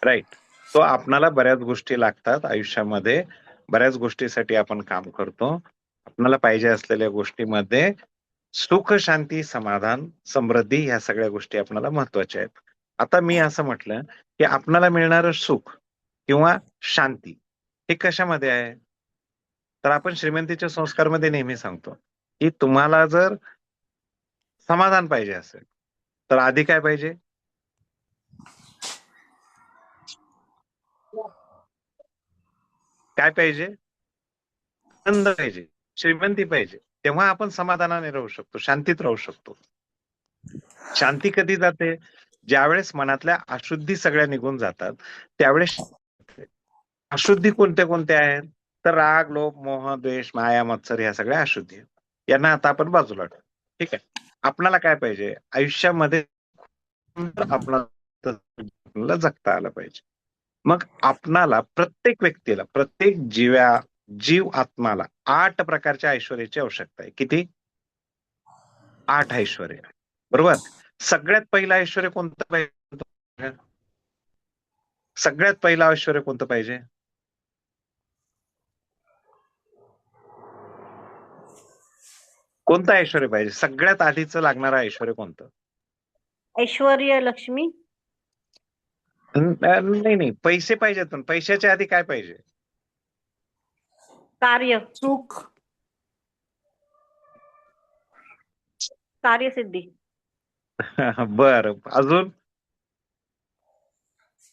Right. तो आपणाला बऱ्याच गोष्टी लागतात आयुष्यामध्ये. बऱ्याच गोष्टीसाठी आपण काम करतो. आपल्याला पाहिजे असलेल्या गोष्टीमध्ये सुख, शांती, समाधान, समृद्धी ह्या सगळ्या गोष्टी आपल्याला महत्वाच्या आहेत. आता मी असं म्हटलं की आपल्याला मिळणारं सुख किंवा शांती हे कशामध्ये आहे? तर आपण श्रीमंतीच्या संस्कारमध्ये नेहमी सांगतो की तुम्हाला जर समाधान पाहिजे असेल तर आधी काय पाहिजे? काय पाहिजे? आनंद पाहिजे, श्रीमंती पाहिजे. तेव्हा आपण समाधानाने राहू शकतो, शांतीत राहू शकतो. शांती कधी जाते? ज्यावेळेस मनातल्या अशुद्धी सगळ्या निघून जातात त्यावेळेस. अशुद्धी कोणत्या कोणत्या आहेत? तर राग, लोभ, मोह, द्वेष, माया, मत्सर ह्या सगळ्या अशुद्धी आहेत. यांना आता आपण बाजूला ठेवू. ठीक आहे. आपल्याला काय पाहिजे आयुष्यामध्ये? आपल्याला जगता आलं पाहिजे. मग आपणाला प्रत्येक व्यक्तीला, प्रत्येक जीव आत्माला 8 प्रकारच्या ऐश्वर्याची आवश्यकता आहे. किती? 8 ऐश्वर्य. बरोबर. सगळ्यात पहिलं ऐश्वर्य कोणतं पाहिजे? सगळ्यात पहिलं ऐश्वर्य कोणतं पाहिजे? कोणतं ऐश्वर्य पाहिजे? सगळ्यात आधीचं लागणारं ऐश्वर्य कोणतं? ऐश्वर्य लक्ष्मी. नाही नाही, पैसे पाहिजेत, पण पैशाच्या आधी काय पाहिजे? कार्य, सुख, कार्यसिद्धी. बर, अजून?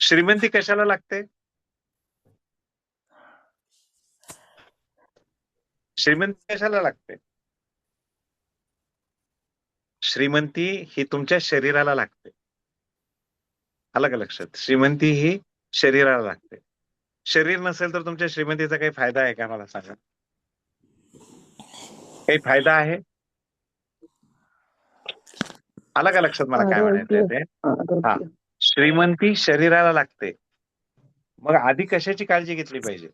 श्रीमंती कशाला लागते? श्रीमंती कशाला लागते? श्रीमंती ही तुमच्या शरीराला लागते. आलं का लक्षात? श्रीमंती ही शरीराला लागते. शरीर नसेल तर तुमच्या श्रीमंतीचा काही फायदा आहे का? मला सांगा. काही फायदा आहे? आलं का लक्षात मला काय म्हणायचंय ते? हा, श्रीमंती शरीराला लागते. मग आधी कशाची काळजी घेतली पाहिजे?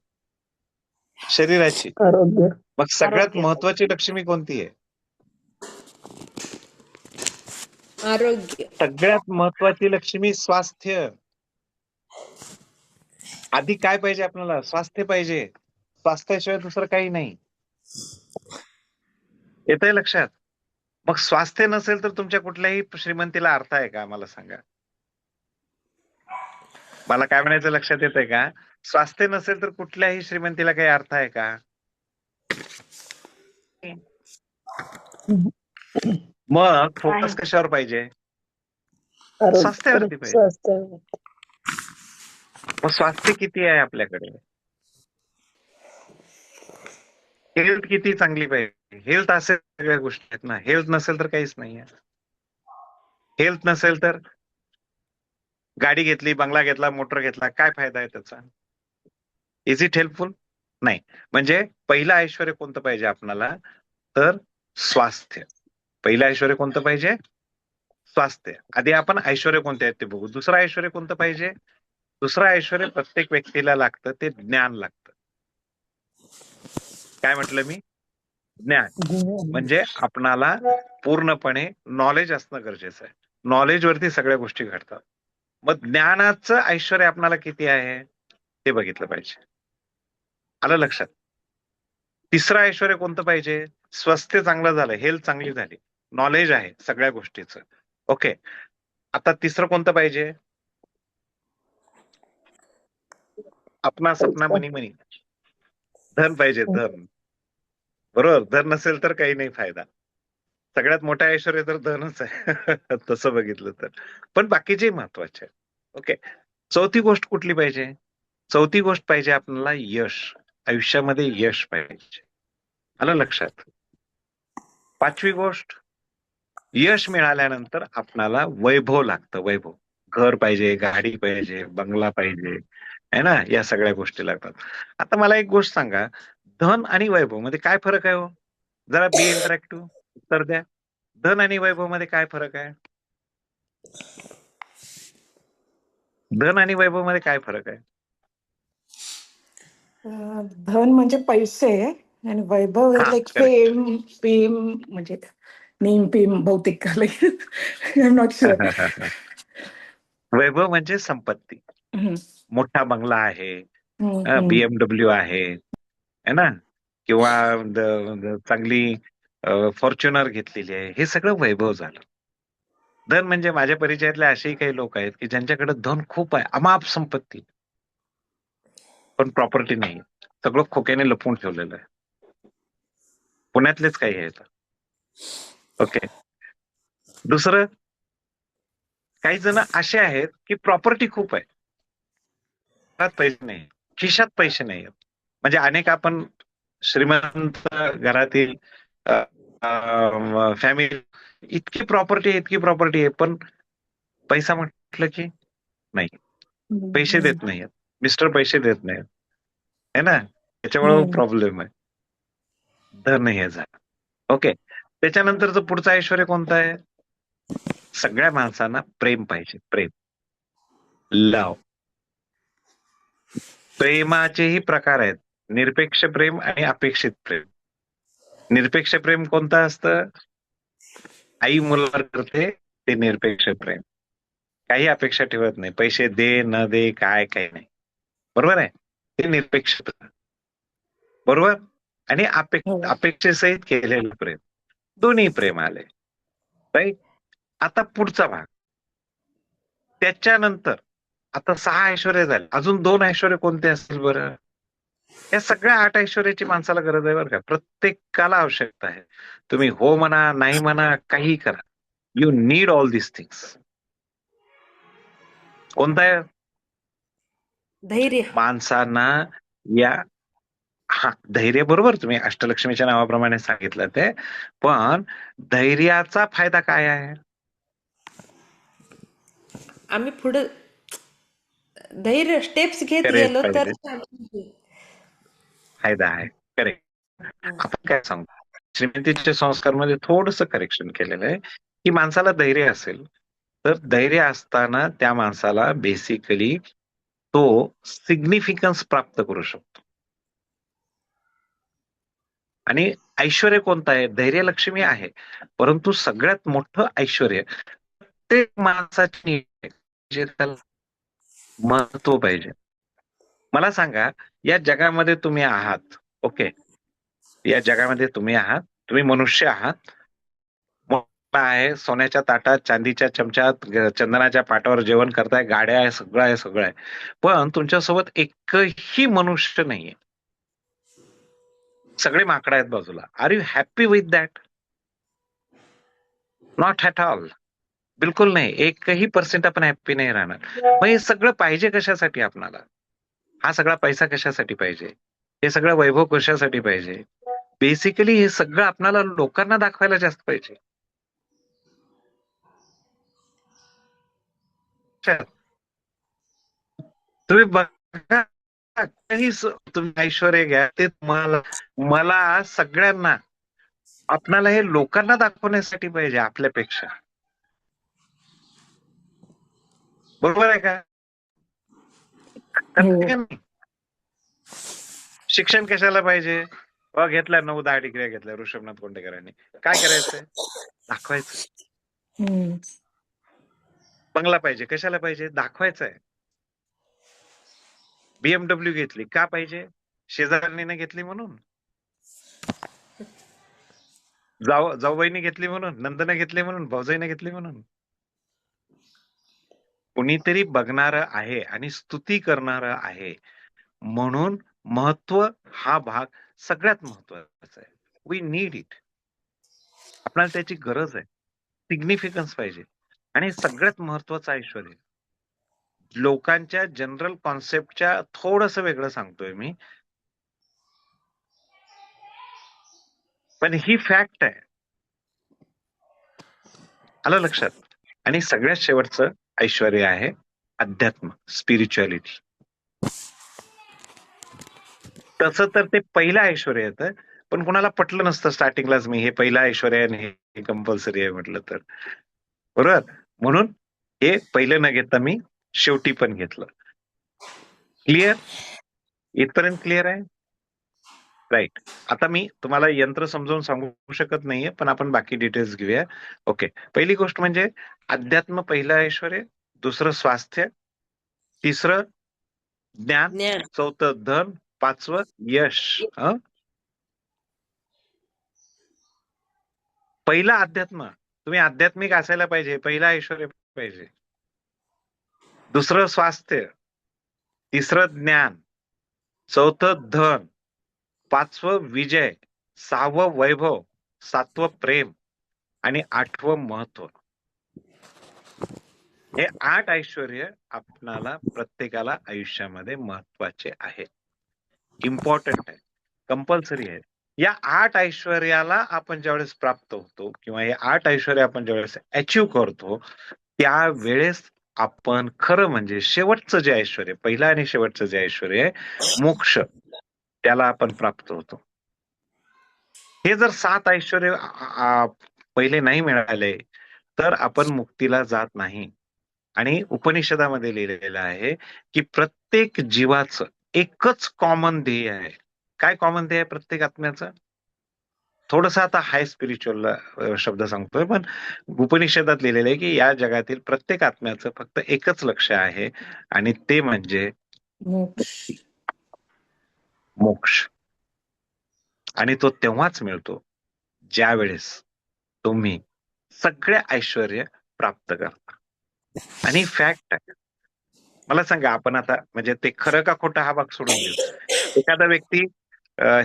शरीराची. आरोग्य, मग सगळ्यात आरोग्य. महत्वाची लक्ष्मी कोणती आहे? आरोग्य, सगळ्यात महत्वाची लक्ष्मी स्वास्थ्य. आधी काय पाहिजे आपल्याला? स्वास्थ्य पाहिजे. स्वास्थ्याशिवाय दुसरं काही नाही. येतंय लक्षात? मग स्वास्थ्य नसेल तर तुमच्या कुठल्याही श्रीमंतीला अर्थ आहे का? मला सांगा. मला काय म्हणायचं लक्षात येतंय का? स्वास्थ्य नसेल तर कुठल्याही श्रीमंतीला काही अर्थ आहे का? मग फोकस कशावर पाहिजे? स्वास्थ्यावरती पाहिजे. मग स्वास्थ्य किती आहे आपल्याकडे? हेल्थ किती चांगली पाहिजे? हेल्थ असेल सगळ्या गोष्टी आहेत ना. हेल्थ नसेल तर काहीच नाही आहे. हेल्थ नसेल तर गाडी घेतली, बंगला घेतला, मोटर घेतला, काय फायदा आहे त्याचा? Is it helpful? नाही. म्हणजे पहिलं ऐश्वर्य कोणतं पाहिजे आपल्याला? तर स्वास्थ्य. पहिलं ऐश्वर्य कोणतं पाहिजे? स्वास्थ्य. आधी आपण ऐश्वर्य कोणते आहेत ते बघू. दुसरं ऐश्वर्य कोणतं पाहिजे? दुसरं ऐश्वर्य प्रत्येक व्यक्तीला लागतं, ते ज्ञान लागतं. काय म्हटलं मी? ज्ञान. म्हणजे आपणाला पूर्णपणे नॉलेज असणं गरजेचं आहे. नॉलेज वरती सगळ्या गोष्टी घडतात. मग ज्ञानाचं ऐश्वर्य आपणाला किती आहे ते बघितलं पाहिजे. आलं लक्षात? तिसरं ऐश्वर्य कोणतं पाहिजे? स्वास्थ्य चांगलं झालं, हेल्थ चांगली झाली, नॉलेज आहे सगळ्या गोष्टीचं. ओके. आता तिसरं कोणतं पाहिजे? अपना सपना मनी मनी. धन पाहिजे, धन. बरोबर. धन नसेल तर काही नाही फायदा. सगळ्यात मोठं ऐश्वर्य तर धनच आहे तसं बघितलं तर. पण बाकीचे महत्वाचे. ओके. चौथी गोष्ट कुठली पाहिजे? चौथी गोष्ट पाहिजे आपल्याला यश. आयुष्यामध्ये यश पाहिजे. आलं लक्षात? पाचवी गोष्ट, यश मिळाल्यानंतर आपणाला वैभव लागतं. वैभव. घर पाहिजे, गाडी पाहिजे, बंगला पाहिजे, है ना? या सगळ्या गोष्टी लागतात. आता मला एक गोष्ट सांगा, धन आणि वैभव मध्ये काय फरक आहे हो? जरा बी इंटरॅक्टिव्ह उत्तर द्या. धन आणि वैभव मध्ये काय फरक आहे? धन आणि वैभव मध्ये काय फरक आहे? धन म्हणजे पैसे आणि वैभव हा, लाईक correct. फेम, फेम म्हणजे नेम फेम बहुतेक आय एम नॉट शुअर. वैभव म्हणजे संपत्ती. हम्म, मोठा बंगला आहे, हम्म. BMW आहे, है ना, किंवा चांगली फॉर्च्युनर घेतलेली आहे, हे सगळं वैभव झालं. धन म्हणजे माझ्या परिचयातले असेही काही लोक आहेत की ज्यांच्याकडे धन खूप आहे, अमाप संपत्ती, पण प्रॉपर्टी नाही. सगळं खोक्याने लपवून ठेवलेलं आहे. पुण्यातलेच काही आहेत. ओके. दुसरं, काही जण असे आहेत की प्रॉपर्टी खूप आहे, घरात पैसे नाही, खिशात पैसे नाही आहेत. म्हणजे अनेक आपण श्रीमंत घरातील फॅमिली, इतकी प्रॉपर्टी आहे, पण पैसा म्हटलं की नाही, पैसे देत नाहीत, मिस्टर पैसे देत नाहीत, है ना, त्याच्यामुळे हम्म. प्रॉब्लेम आहे. धन हे झालं. ओके. त्याच्यानंतरचं पुढचं ऐश्वर कोणतं आहे? सगळ्या माणसांना प्रेम पाहिजे, प्रेम, लव. प्रेमाचेही प्रकार आहेत, निरपेक्ष प्रेम आणि अपेक्षित प्रेम. निरपेक्ष प्रेम कोणतं असतं? आई मुलावर करते, ते निरपेक्ष प्रेम. काही अपेक्षा ठेवत नाही, पैसे दे न दे काय काही नाही, बरोबर आहे, ते निरपेक्ष प्रेम. बरोबर. आणि हो. अपेक्षेसहित केलेलं प्रेम, दोन्ही प्रेम आले. राईट. आता पुढचा भाग, त्याच्यानंतर आता 6 ऐश्वर्य झाले, अजून 2 ऐश्वर्य कोणते असतील बरं? या सगळ्या 8 ऐश्वर्याची माणसाला गरज आहे बरं का, प्रत्येकाला आवश्यकता आहे. तुम्ही हो म्हणा, नाही म्हणा, काही करा, you need all this things. कोणता आहे? धैर्य. माणसांना या, हा, धैर्य, बरोबर, तुम्ही अष्टलक्ष्मीच्या नावाप्रमाणे सांगितलं ते. पण धैर्याचा फायदा काय आहे? आम्ही पुढे धैर्य स्टेप्स घेत करेक्ट गेलो तर पाहिजे, फायदा आहे. करेक्ट. आपण काय सांगतो, श्रीमंतीच्या संस्कारमध्ये थोडस करेक्शन केलेलं आहे की माणसाला धैर्य असेल तर धैर्य असताना त्या माणसाला बेसिकली तो सिग्निफिकन्स प्राप्त करू शकतो. आणि ऐश्वर्य कोणतं आहे? धैर्यलक्ष्मी आहे, परंतु सगळ्यात मोठं ऐश्वर्य प्रत्येक माणसाची need आहे, जे त्याला महत्व पाहिजे. मला सांगा, या जगामध्ये तुम्ही आहात, ओके, या जगामध्ये तुम्ही आहात, तुम्ही मनुष्य आहात, मोठा आहे, सोन्याच्या ताटात, चांदीच्या चमच्यात, चंदनाच्या पाटावर जेवण करताय, गाड्या आहे, सगळं आहे, सगळं आहे, पण तुमच्यासोबत एकही मनुष्य नाहीये, सगळे माकडं आहेत बाजूला. Are you happy with that? Not at all. बिलकुल नाही. एकही पर्सेंट आपण हॅप्पी नाही राहणार. मग हे सगळं पाहिजे कशासाठी आपणाला? हा सगळा पैसा कशासाठी पाहिजे? हे सगळं वैभव कशासाठी पाहिजे? बेसिकली हे सगळं आपल्याला लोकांना दाखवायला जास्त पाहिजे. अच्छा. तुम्ही बघा, तुम्ही ऐश्वर्य घ्या, ते तुम्हाला, मला, सगळ्यांना, आपणाला हे लोकांना दाखवण्यासाठी पाहिजे आपल्यापेक्षा. बरोबर आहे का? हो. करते का नाही? शिक्षण कशाला पाहिजे? घेतल्या 9-10 डिग्र्या घेतल्या ऋषभनाथ कोंडेकरांनी. काय करायचंय? दाखवायचं. हम्म. बंगला पाहिजे, कशाला पाहिजे? दाखवायचंय. BMW घेतली, का पाहिजे? शेजारणीने घेतली म्हणून, जाऊबाईने घेतली म्हणून, नंदने घेतली म्हणून, भाऊजाईने घेतली म्हणून. कुणीतरी बघणारं आहे आणि स्तुती करणारं आहे, म्हणून महत्व हा भाग सगळ्यात महत्वाचा आहे. We need it. आपल्याला त्याची गरज आहे. सिग्निफिकन्स पाहिजे. आणि सगळ्यात महत्वाचं ऐश्वर्य, लोकांच्या जनरल कॉन्सेप्टच्या थोडस वेगळं सांगतोय मी, पण ही फॅक्ट आहे. आलं लक्षात? आणि सगळ्यात शेवटचं ऐश्वर्य आहे अध्यात्म, स्पिरिच्युअलिटी. तसं तर ते पहिलं ऐश्वर्य येतं, पण कुणाला पटलं नसतं स्टार्टिंगलाच मी हे पहिलं ऐश्वर्य आहे आणि हे कंपल्सरी आहे म्हटलं तर, बरोबर. म्हणून हे पहिलं न घेता मी शेवटी पण घेतलं. क्लिअर? इथपर्यंत क्लिअर आहे? राईट. आता मी तुम्हाला यंत्र समजावून सांगू शकत नाहीये, पण आपण बाकी डिटेल्स घेऊया. ओके. पहिली गोष्ट म्हणजे अध्यात्म पहिलं ऐश्वर्य, दुसरं स्वास्थ्य, तिसरं ज्ञान, ज्ञान. चौथं धन, पाचवं यश. पहिला अध्यात्म, तुम्ही आध्यात्मिक असायला पाहिजे, पहिला ऐश्वर पाहिजे. दुसरं स्वास्थ्य, तिसरं ज्ञान, चौथं धन, पाचवं विजय, सहावं वैभव, सातवं प्रेम आणि आठवं महत्व. हे 8 ऐश्वर्य आपणाला प्रत्येकाला आयुष्यामध्ये महत्वाचे आहेत, इम्पॉर्टंट आहे, कंपल्सरी आहे. या 8 ऐश्वर्याला आपण ज्यावेळेस प्राप्त होतो किंवा हे 8 ऐश्वर्य आपण ज्यावेळेस अचीव्ह करतो त्यावेळेस आपण खरं म्हणजे शेवटचं जे ऐश्वर्य, पहिलं आणि शेवटचं जे ऐश्वर्य आहे मोक्ष, त्याला आपण प्राप्त होतो. हे जर 7 ऐश्वर्य पहिले नाही मिळाले तर आपण मुक्तीला जात नाही. आणि उपनिषदामध्ये लिहिलेलं आहे की प्रत्येक जीवाचं एकच कॉमन ध्येय आहे. काय कॉमन ध्येय आहे प्रत्येक आत्म्याचं? थोडस आता हाय स्पिरिच्युअल शब्द सांगतोय, पण उपनिषदात लिहिलेलं आहे की या जगातील प्रत्येक आत्म्याचं फक्त एकच लक्ष्य आहे आणि ते म्हणजे मोक्ष. मोक्ष. आणि तो तेव्हाच मिळतो ज्या वेळेस तुम्ही सगळे ऐश्वर्य प्राप्त करता. आणि फॅक्ट आहे, मला सांगा, आपण आता म्हणजे ते खरं का खोटं हा भाग सोडून देऊ. एखादा व्यक्ती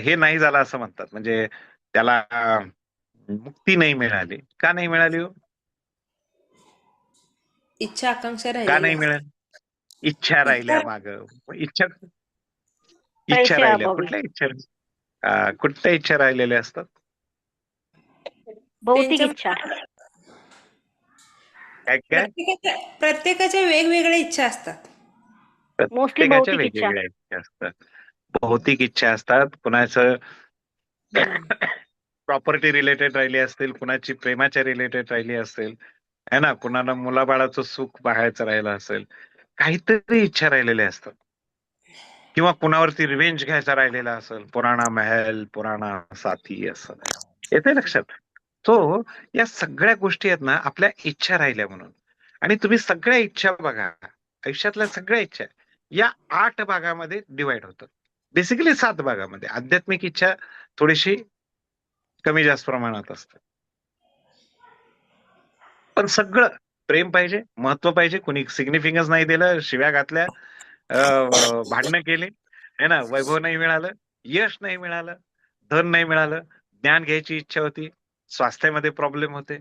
हे नाही झाला असं म्हणतात, म्हणजे त्याला मुक्ती नाही मिळाली. का नाही मिळाली हो? इच्छा आकांक्षा का राहिलेली नाही असते. मिळाली? इच्छा राहिल्या माग. इच्छा इच्छा पैसे राहिल्या, अभावी, कुठल्या इच्छा? कुठल्या इच्छा राहिलेल्या असतात? भौतिक त्यांच्या इच्छा. काय काय? प्रत्येकाच्या वेगवेगळ्या इच्छा असतात. मोस्टली प्रत्येकाच्या भौतिक इच्छा. वेगवेगळ्या इच्छा असतात. भौतिक इच्छा असतात, कुणाचं प्रॉपर्टी रिलेटेड राहिली असतील, कुणाची प्रेमाच्या रिलेटेड राहिली असेल, है ना, कुणाला मुलाबाळाचं सुख पाहायचं राहिलं असेल, काहीतरी इच्छा राहिलेल्या असतात. किंवा कुणावरती रिव्हेंज घ्यायचा राहिलेला असेल, पुराणा महल, पुराणा साथी, असं येते लक्षात. तो या सगळ्या गोष्टी आहेत ना आपल्या इच्छा राहिल्या म्हणून. आणि तुम्ही सगळ्या इच्छा बघा, आयुष्यातल्या सगळ्या इच्छा या 8 भागामध्ये डिवाइड होतात. बेसिकली 7 भागामध्ये. आध्यात्मिक इच्छा थोडीशी कमी जास्त प्रमाणात असते, पण सगळं प्रेम पाहिजे, महत्व पाहिजे, कुणी सिग्निफिकन्स नाही दिलं, शिव्या घातल्या, भांडणं केली, है ना, वैभव नाही मिळालं, यश नाही मिळालं, धन नाही मिळालं, ज्ञान घ्यायची इच्छा होती, स्वास्थ्यामध्ये प्रॉब्लेम होते.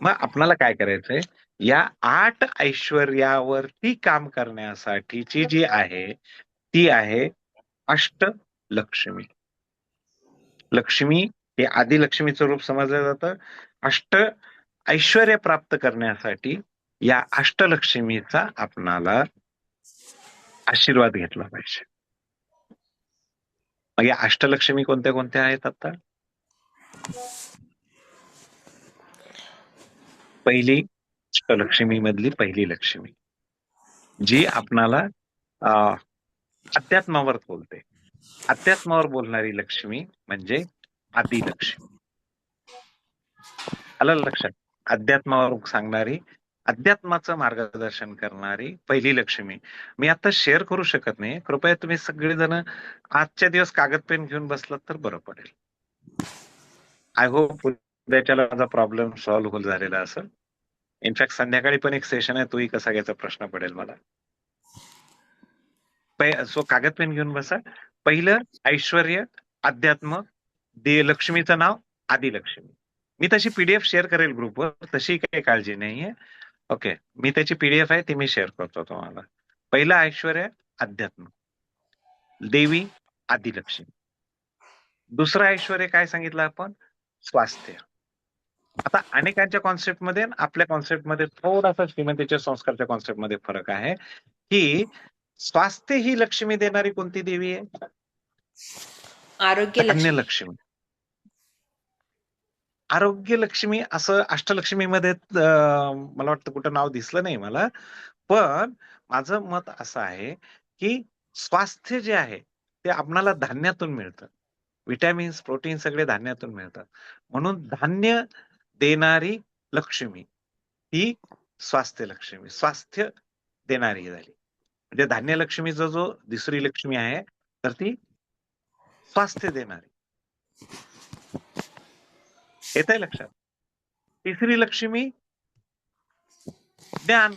मग आपल्याला काय करायचंय, या 8 ऐश्वर्यावरती काम करण्यासाठीची जी आहे ती आहे अष्टलक्ष्मी. लक्ष्मी हे आदिलक्ष्मीचं रूप समजलं जातं. अष्ट ऐश्वर्य प्राप्त करण्यासाठी या अष्टलक्ष्मीचा आपणाला आशीर्वाद घेतला पाहिजे. मग या अष्टलक्ष्मी कोणत्या कोणत्या आहेत आता? पहिली अष्टलक्ष्मी मधली पहिली लक्ष्मी जी आपणाला अध्यात्मावर बोलते. अध्यात्मावर बोलणारी लक्ष्मी म्हणजे आदिलक्ष्मी. आलं लक्षात? अध्यात्मावर सांगणारी, अध्यात्माचं मार्गदर्शन करणारी पहिली लक्ष्मी. मी आता शेअर करू शकत नाही, कृपया तुम्ही सगळेजण आजच्या दिवस कागद पेन घेऊन बसलात तर बरं पडेल. आय होप उद्याच्याला माझा प्रॉब्लेम सॉल्व्ह झालेला असेल. इनफॅक्ट संध्याकाळी पण एक सेशन आहे, तोही कसा घ्यायचा प्रश्न पडेल मला. सो कागद पेन घेऊन बसा. पहिलं ऐश्वर्य, अध्यात्म, लक्ष्मीचं नाव आदिलक्ष्मी. मी तशी पीडीएफ शेअर करेल ग्रुपवर, तशी काही काळजी नाहीये. ओके, मी त्याची पीडीएफ आहे ती मी शेअर करतो तुम्हाला. पहिलं ऐश्वर्य, अध्यात्म, देवी आदिलक्ष्मी. दुसरं ऐश्वर्य काय सांगितलं आपण? स्वास्थ्य. आता अनेकांच्या कॉन्सेप्टमध्ये आपल्या कॉन्सेप्टमध्ये थोडासा श्रीमंतीच्या संस्कारच्या कॉन्सेप्टमध्ये फरक आहे की स्वास्थ्य ही लक्ष्मी देणारी कोणती देवी आहे? आरोग्य लक्ष्मी. लक्ष्मी. आरोग्य लक्ष्मी असं अष्टलक्ष्मीमध्ये मला वाटतं कुठं नाव दिसलं नाही मला, पण माझं मत असं आहे की स्वास्थ्य जे आहे ते आपणाला धान्यातून मिळतं. विटॅमिन्स, प्रोटीन सगळे धान्यातून मिळतात. म्हणून धान्य देणारी लक्ष्मी ही स्वास्थ्य लक्ष्मी, स्वास्थ्य देणारी झाली. म्हणजे धान्यलक्ष्मीचा जो दुसरी लक्ष्मी आहे तर ती स्वास्थ्य देणारी. येत आहे लक्षात? तिसरी लक्ष्मी ज्ञान.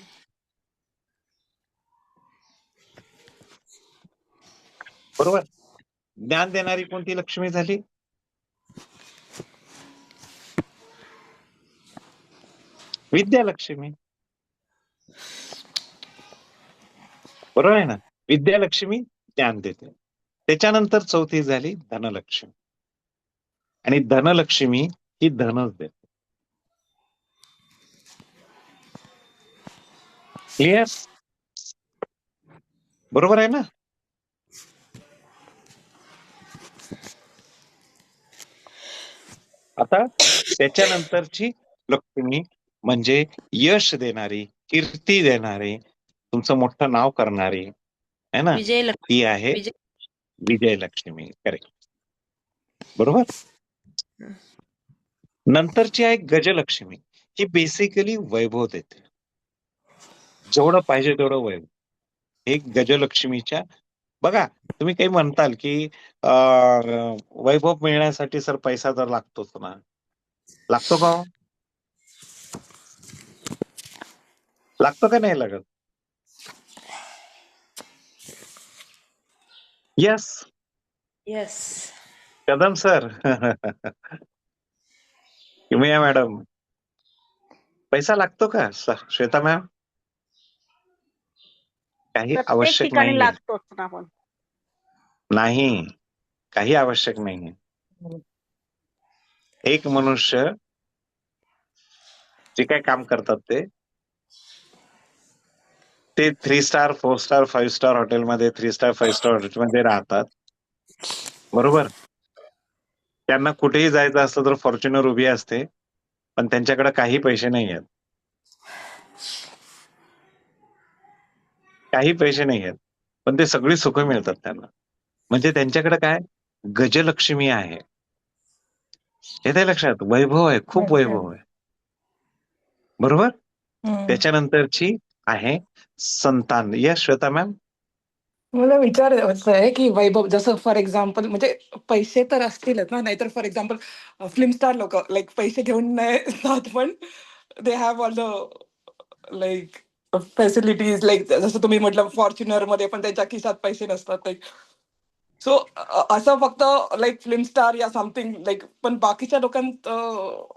बरोबर. ज्ञान देणारी कोणती लक्ष्मी झाली? विद्यालक्ष्मी. बरोबर आहे ना? विद्यालक्ष्मी ज्ञान देते. त्याच्यानंतर चौथी झाली धनलक्ष्मी. आणि धनलक्ष्मी ही धनच देते. क्लिअर? बरोबर आहे ना? आता त्याच्यानंतरची लक्ष्मी म्हणजे यश देणारी, कीर्ती देणारी, तुमचं मोठं नाव करणारी आहे ना, ती आहे विजय विजयलक्ष्मी. करेक्ट. बरोबर. नंतरची आहे गजलक्ष्मी. ही बेसिकली वैभव देते. जेवढं पाहिजे तेवढं वैभव. हे गजलक्ष्मीच्या बघा, तुम्ही काही म्हणताल की वैभव मिळण्यासाठी सर पैसा तर लागतोच ना. लागतो का हो? लागतो का नाही लागत? यस. येस. कदम सर. किमया मॅडम. पैसा लागतो का श्वेता मॅम? काही प्रत्येक आवश्यक ठिकाणी नाहीये. लागतोच ना पण. नाही, काही आवश्यक नाहीये. एक मनुष्य जे काय काम करतात ते 3 स्टार, 4 स्टार, 5 स्टार हॉटेलमध्ये, 3 स्टार, 5 स्टार हॉटेलमध्ये राहतात. बरोबर. त्यांना कुठेही जायचं असलं तर फॉर्च्युनर उभी असते, पण त्यांच्याकडे काही पैसे नाही आहेत. काही पैसे नाही आहेत, पण ते सगळी सुख मिळतात त्यांना. म्हणजे त्यांच्याकडे काय गजलक्ष्मी आहे. येते लक्षात? वैभव आहे, खूप वैभव आहे. बरोबर. त्याच्यानंतरची आहे संतान. Yes Shweta ma'am. मला विचारायचं आहे की वैभव जसं फॉर एक्झाम्पल म्हणजे पैसे तर असतीलच ना, नाहीतर फॉर एक्झाम्पल फिल्म स्टार लोक लाईक पैसे घेऊन नाही जात, पण they have all the like facilities, like जसं तुम्ही म्हटलं फॉर्च्युनर मध्ये पण त्यांच्या खिशात पैसे नसतात लाईक. सो असं फक्त लाईक फिल्म स्टार या समथिंग लाईक, पण बाकीच्या लोकांत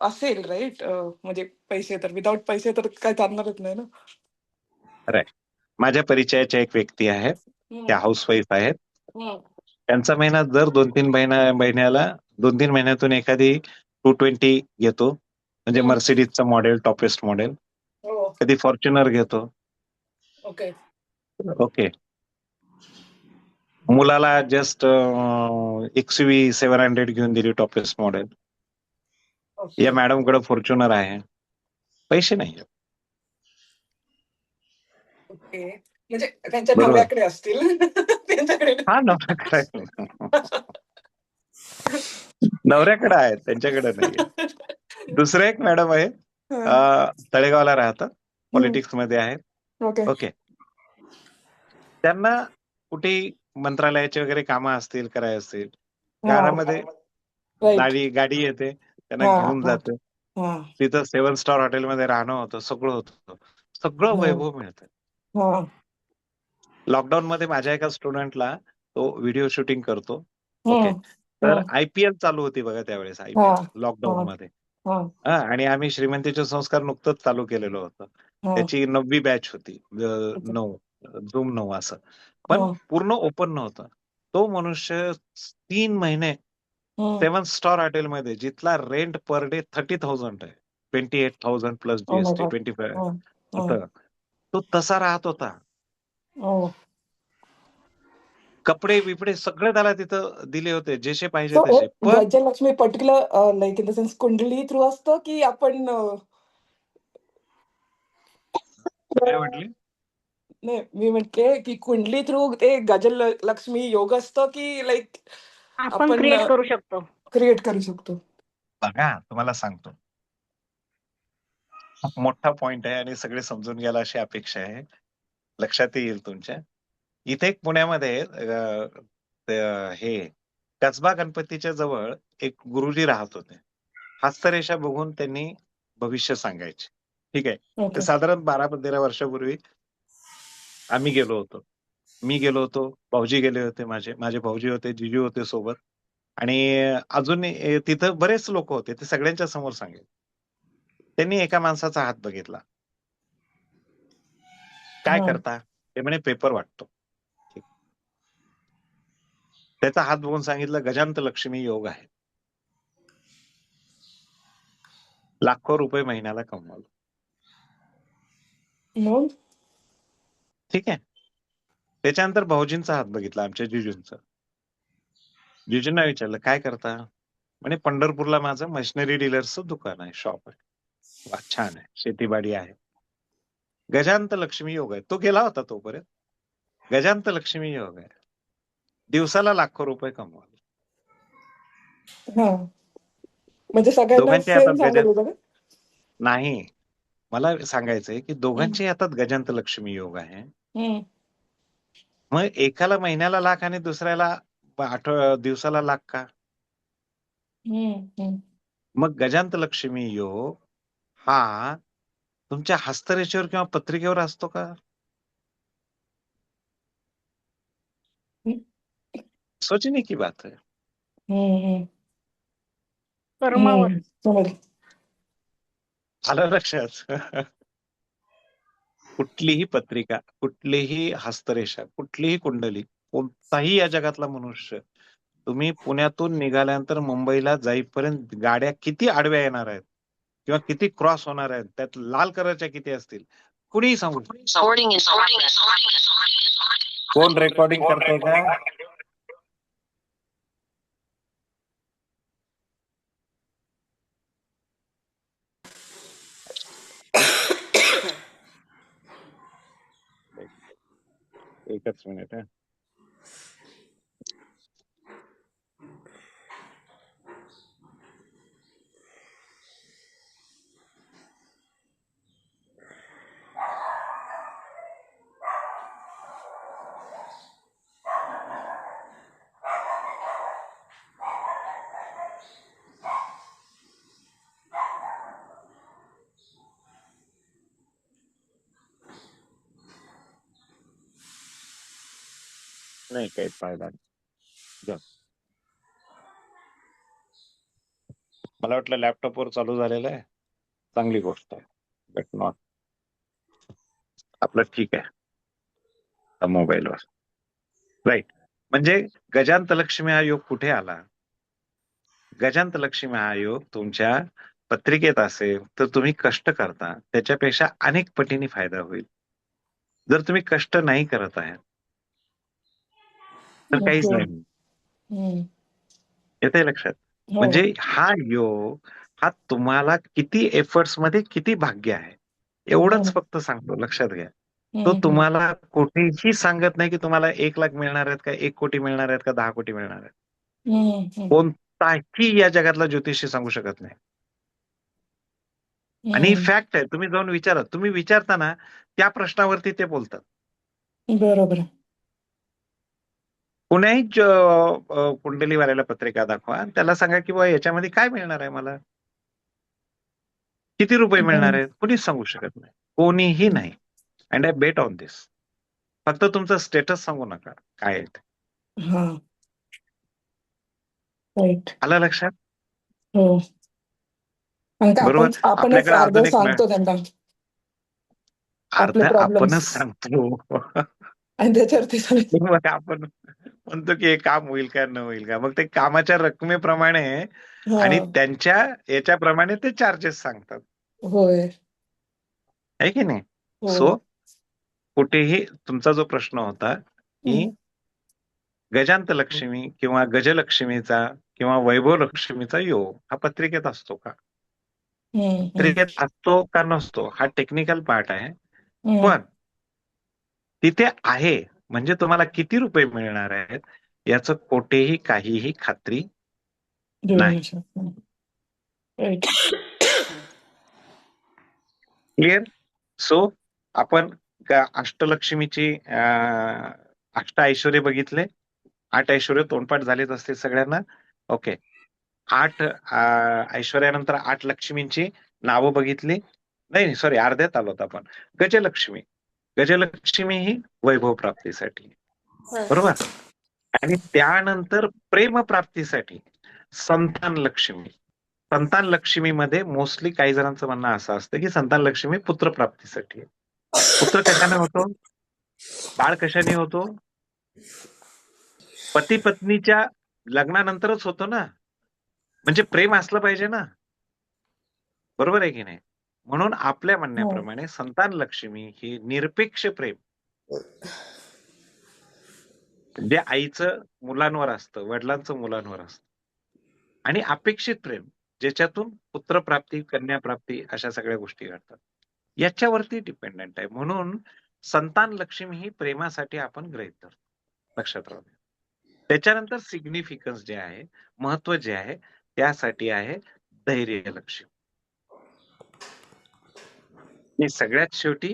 असेल राईट, म्हणजे पैसे तर विदाऊट पैसे तर काय चालणारच नाही ना. राईट. माझ्या परिचयाच्या एक व्यक्ती आहेत, त्या हाऊसवाईफ आहेत. त्यांचा महिना दर 2-3 महिन्याला 2-3 महिन्यातून एखादी 220 घेतो, म्हणजे मर्सिडीजचं मॉडेल, टॉपेस्ट मॉडेल. कधी फॉर्च्युनर घेतो. ओके. ओके. मुलाला जस्ट XUV 700 घेऊन दिली, टॉपेस्ट मॉडेल. या मॅडमकडे फॉर्च्युनर आहे, पैसे नाही. ओके. म्हणजे त्यांच्या बरोबर. नवऱ्याकडे असतील. त्यांच्याकडे हा, नवऱ्याकडे नवऱ्याकडे आहेत, त्यांच्याकडे नाहीये. दुसरे एक मॅडम आहे, तळेगावला राहतात, पॉलिटिक्स मध्ये आहेत. ओके. ओके. त्यांना कुठेही मंत्रालयाचे वगैरे कामं असतील, करायचे असतील, घरामध्ये राईट. गाडी येते, त्यांना हा घेऊन हा जाते. हा तिथं 7 स्टार हॉटेलमध्ये राहणं होतं, सगळं होतं, सगळं वैभव मिळतं. हा लॉकडाऊन मध्ये माझ्या एका स्टुडंटला, तो व्हिडिओ शूटिंग करतो. ओके. हा तर IPL चालू होती बघा त्यावेळेस, हा IPL लॉकडाऊन मध्ये. हा आणि आम्ही श्रीमंतीचे संस्कार नुकतंच चालू केलेलं होतं. हा त्याची 9वी बॅच होती, 9 Zoom 9 असं. पण पूर्ण ओपन नव्हतं. तो मनुष्य 3 महिने 7 स्टार हॉटेलमध्ये, जिथला रेंट पर डे 30,000 आहे, 28,000 प्लस GST, 25 होतं. तो तसा राहत होता. कपडे बिपडे सगळे त्याला तिथं दिले होते, जसे पाहिजे सो तसे. पण Gajalakshmi particular like in the sense कुंडली थ्रू असतं की आपण काय म्हटली? नाही, मी म्हणते की कुंडली थ्रू ते गजल लक्ष्मी योग असतं की लाईक आपण आपण क्रिएट करू शकतो. क्रिएट करू शकतो. बघा, तुम्हाला सांगतो, खूप मोठा पॉइंट आहे आणि सगळे समजून घ्यायला अशी अपेक्षा आहे, लक्षात येईल तुमच्या. इथे एक पुण्यामध्ये हे कसबा गणपतीच्या जवळ एक गुरुजी राहत होते. हस्तरेषा बघून त्यांनी भविष्य सांगायचे. ठीक आहे. तर ओके. साधारण 12-13 वर्षापूर्वी आम्ही गेलो होतो. मी गेलो होतो, भाऊजी गेले होते माझे. माझे भाऊजी होते, जिजू होते सोबत. आणि अजून तिथं बरेच लोक होते. ते सगळ्यांच्या समोर सांगेल. त्यांनी एका माणसाचा हात बघितला. काय हा. करता? ते म्हणे पेपर वाटतो. ठीक. त्याचा हात बघून सांगितलं गजांत लक्ष्मी योग आहे. लाखो रुपये महिन्याला कमवलं. मग ठीक आहे. त्याच्यानंतर भाऊजींचा हात बघितला, आमच्या जिजूंचा. जिजूंना विचारलं काय करता? म्हणे पंढरपूरला माझं मशिनरी डीलरचं दुकान आहे, शॉप आहे. वा, छान आहे, शेतीबाडी आहे. गजांत लक्ष्मी योग आहे. तो गेला होता तोपर्यंत. गजांत लक्ष्मी योग आहे. दिवसाला लाखो रुपये कमवले. हा, म्हणजे सगळ्यांना दोघांच्या सेम हातात सांगत होतं का? नाही, मला सांगायचंय की हम्म. दोघांच्या हातात गजांत लक्ष्मी योग आहे. हम्म. मग एकाला महिन्याला लाख आणि दुसऱ्याला दिवसाला लाख का? हम्म. हम्म. मग गजांत लक्ष्मी योग हा तुमच्या हस्तरेषेवर किंवा पत्रिकेवर असतो का? सोचने की बात है. हम्म. कर्मावर. समजलं. आलं लक्षात? कुठलीही पत्रिका, कुठलीही हस्तरेषा, कुठलीही कुंडली, कोणताही या जगातला मनुष्य, तुम्ही पुण्यातून निघाल्यानंतर मुंबईला जाईपर्यंत गाड्या किती आडव्या येणार आहेत किंवा किती क्रॉस होणार आहेत, त्यात लाल कलरच्या किती असतील, कुणीही सांगू शकत. Sorting in progress. कोण रेकॉर्डिंग करतोय का? एकच मिनिट आहे. नाही काही फायदा नाही. जा. मला वाटलं लॅपटॉपवर चालू झालेलं आहे, चांगली गोष्ट आहे, बट नॉट. आपलं ठीक आहे मोबाईलवर. राईट. म्हणजे गजांत लक्ष्मी हा योग कुठे आला? गजांत लक्ष्मी हा योग तुमच्या पत्रिकेत असेल तर तुम्ही कष्ट करता, त्याच्यापेक्षा अनेक पटीने फायदा होईल. जर तुम्ही कष्ट नाही करत आहे तर काहीच ओके. नाही. हम्म. येतंय लक्षात? हो. म्हणजे हा योग हा तुम्हाला किती एफर्ट्स मध्ये किती भाग्य आहे एवढंच फक्त सांगतो, लक्षात घ्या. तो हम्म. तुम्हाला कोठेही सांगत नाही की तुम्हाला 1 लाख मिळणार आहेत का, 1 कोटी मिळणार आहेत का, 10 कोटी मिळणार आहेत. हम्म. कोणताही या जगातला ज्योतिषी सांगू शकत नाही. आणि फॅक्ट आहे, तुम्ही जाऊन विचारा. तुम्ही विचारताना त्या प्रश्नावरती ते बोलतात. बरोबर. कुण्याही कुंडलीवाल्याला पत्रिका दाखवा आणि त्याला सांगा की बाबा याच्यामध्ये काय मिळणार आहे मला, किती रुपये मिळणार आहेत, कोणीच सांगू शकत नाही, कोणीही नाही. अँड आय बेट ऑन दिस. फक्त तुमचं स्टेटस सांगू नका काय आहे ते. हा, राईट. आलं लक्षात? हो. आणि ते बरोबर. आपणच आपल्याकडे अर्ध अजून एक सांगतो त्यांना अर्ध आपले प्रॉब्लेम्स, आपणच सांगतो. आणि त्याच्यावरती सगळे मग आपण म्हणतो की हे काम होईल का न होईल का, मग ते कामाच्या रकमेप्रमाणे आणि हा. त्यांच्या याच्याप्रमाणे ते चार्जेस सांगतात, होय. आहे की नाही? हो. सो कुठेही तुमचा जो प्रश्न होता की हम्म. गजांत लक्ष्मी किंवा गजलक्ष्मीचा किंवा वैभव लक्ष्मीचा योग हा पत्रिकेत असतो का? हम्म. पत्रिकेत असतो का नसतो हा टेक्निकल पार्ट आहे. हम्म. पण तिथे आहे म्हणजे तुम्हाला किती रुपये मिळणार आहेत याचं कोठेही काहीही खात्री नाही. राईट. क्लिअर? सो आपण अष्टलक्ष्मीची 8 ऐश्वर्य बघितले, 8 ऐश्वर्य तोंडपाठ झालेच असते सगळ्यांना. ओके. 8 ऐश्वर्यानंतर 8 लक्ष्मींची नावं बघितली. नाही सॉरी, अर्ध्यात आलो होतो आपण. गजलक्ष्मी. गजलक्ष्मी ही वैभव प्राप्तीसाठी, हा. बरोबर. आणि त्यानंतर प्रेम प्राप्तीसाठी संतान लक्ष्मी. संतान लक्ष्मीमध्ये मोस्टली काही जणांचं म्हणणं असं असतं की संतान लक्ष्मी पुत्र प्राप्तीसाठी आहे. पुत्र कशाने होतो? बाळ कशाने होतो? पती पत्नीच्या लग्नानंतरच होतो ना. म्हणजे प्रेम असलं पाहिजे ना, बरोबर आहे की नाही? म्हणून आपल्या हो म्हणण्याप्रमाणे संतान लक्ष्मी ही निरपेक्ष प्रेम, जे आईचं मुलांवर असतं, वडिलांचं मुलांवर असतं, आणि अपेक्षित प्रेम, ज्याच्यातून पुत्रप्राप्ती, कन्याप्राप्ती अशा सगळ्या गोष्टी घडतात. याच्यावरती डिपेंडंट आहे. म्हणून संतान लक्ष्मी ही प्रेमासाठी आपण गृहीत धरतो. लक्षात राहू द्या. त्याच्यानंतर सिग्निफिकन्स जे आहे, महत्व जे आहे, त्यासाठी आहे धैर्य लक्ष्मी. आणि सगळ्यात शेवटी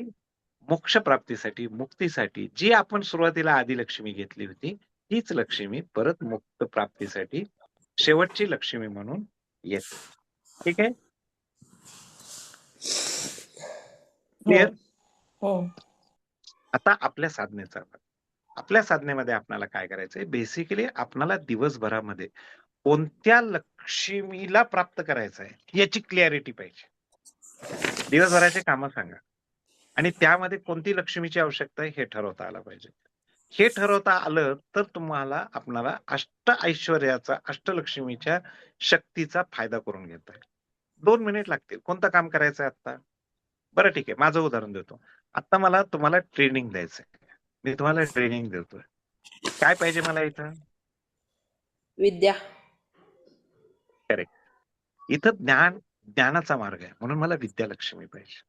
मोक्ष प्राप्तीसाठी, मुक्तीसाठी जी आपण सुरुवातीला आदी लक्ष्मी घेतली होती, तीच लक्ष्मी परत मुक्त प्राप्तीसाठी शेवटची लक्ष्मी म्हणून येते. ठीक आहे? हो क्लिअर? हो आता आपल्या साधनेचा भाग. आपल्या साधनेमध्ये आपल्याला काय करायचंय? बेसिकली आपल्याला दिवसभरामध्ये कोणत्या लक्ष्मीला प्राप्त करायचं आहे याची क्लॅरिटी पाहिजे. दिवसभराचे कामं सांगा आणि त्यामध्ये कोणती लक्ष्मीची आवश्यकता आहे हे ठरवता आलं पाहिजे. हे ठरवता आलं तर तुम्हाला आपणाला अष्ट ऐश्वर्याचा, अष्टलक्ष्मीच्या शक्तीचा फायदा करून घेता येईल. 2 मिनिट लागतील. कोणतं काम करायचं आहे आता? बरं ठीक आहे, माझं उदाहरण देतो. आता मला तुम्हाला ट्रेनिंग द्यायचंय. मी तुम्हाला ट्रेनिंग देतोय. काय पाहिजे मला इथं? विद्या. करेक्ट. इथं ज्ञानाचा मार्ग आहे, म्हणून मला विद्यालक्ष्मी पाहिजे.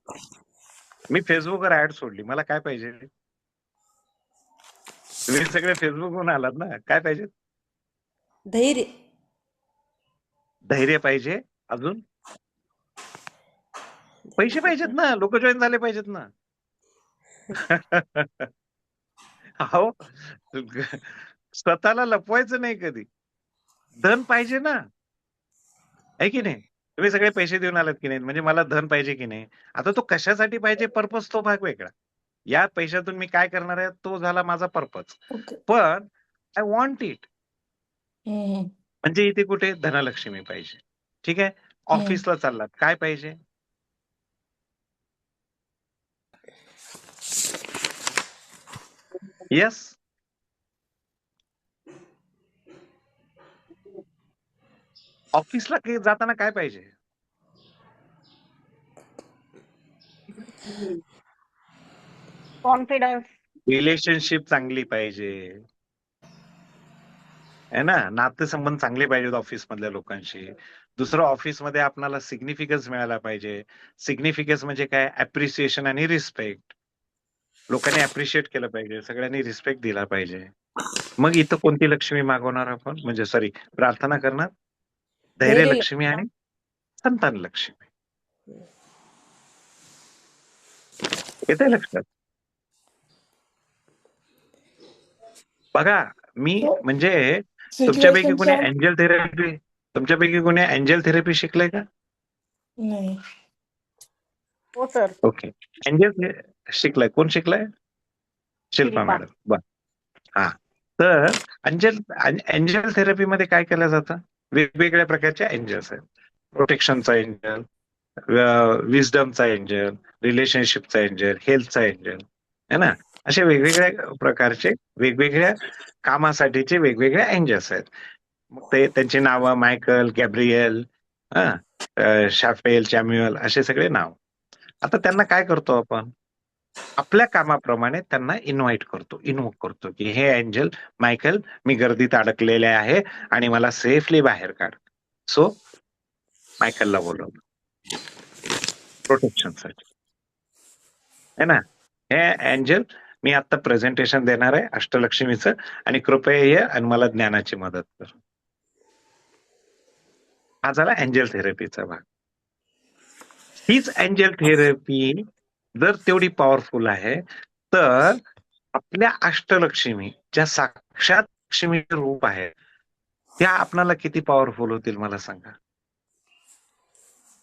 मी फेसबुकवर ऍड सोडली, मला काय पाहिजे? तुम्ही सगळे फेसबुकवरून आलात ना, काय पाहिजे? धैर्य. धैर्य पाहिजे. अजून पैसे पाहिजेत ना, लोक जॉईन झाले पाहिजेत ना. अहो, स्वतःला लपवायचं नाही कधी. धन पाहिजे ना, आहे की नाही? तुम्ही सगळे पैसे देऊन आलात की नाही, म्हणजे मला धन पाहिजे की नाही. आता तो कशासाठी पाहिजे, पर्पज, तो भाग वेगळा. या पैशातून मी काय करणार आहे, तो झाला माझा पर्पज. ओके पण आय वॉन्ट इट. हम्म म्हणजे इथे कुठे धनलक्ष्मी पाहिजे. ठीक आहे. हम्म ऑफिसला चाललात, काय पाहिजे? येस. ऑफिसला जाताना काय पाहिजे? कॉन्फिडन्स. रिलेशनशिप चांगली पाहिजे, आहे ना. नातेसंबंध चांगले पाहिजेत ऑफिस मधल्या लोकांशी. दुसरं, ऑफिसमध्ये आपल्याला सिग्निफिकन्स मिळायला पाहिजे. सिग्निफिकन्स म्हणजे काय? अप्रिसिएशन आणि रिस्पेक्ट. लोकांनी अप्रिशिएट केलं पाहिजे, सगळ्यांनी रिस्पेक्ट दिला पाहिजे. मग इथं कोणती लक्ष्मी मागवणार आपण, म्हणजे सॉरी, प्रार्थना करणार? धैर्य धैर्य. लक्ष्मी आणि संतान लक्ष्मी. येते लक्षात? बघा, मी तो म्हणजे तुमच्यापैकी कोणी सिच्युएशनच्या तुमच्यापैकी कोणी एंजल थेरपी शिकलंय का? नाही हो सर. ओके. एंजल शिकलाय, कोण शिकलाय? शिल्पा शिल्पा. मॅडम. बर. हा. तर एंजल थेरपीमध्ये काय केलं जातं? वेगवेगळ्या प्रकारच्या एंजल्स आहेत. प्रोटेक्शनचा एंजल, विजडमचा एंजल, रिलेशनशिपचा एंजल, हेल्थचा एंजल, है ना. असे वेगवेगळ्या प्रकारचे, वेगवेगळ्या कामासाठीचे वेगवेगळे एंजल्स आहेत. मग ते त्यांची नावं मायकल, गॅब्रियल, शाफेल, चॅम्युअल, असे सगळे नाव. आता त्यांना काय करतो आपण? आपल्या कामाप्रमाणे त्यांना इन्व्होक करतो की हे एंजल मायकल, मी गर्दीत अडकलेले आहे आणि मला सेफली बाहेर काढ. सो मायकलला बोलवलं प्रोटेक्शनसाठी, है ना. हे एंजल, मी आता प्रेझेंटेशन देणार आहे अष्टलक्ष्मीचं, आणि कृपया ये आणि मला ज्ञानाची मदत कर. हा झाला एंजल थेरपीचा भाग. हीच एंजल थेरपी जर तेवढी पॉवरफुल आहे, तर आपल्या अष्टलक्ष्मी ज्या साक्षात लक्ष्मीचे रूप आहेत त्या आपणाला किती पॉवरफुल होतील मला सांगा.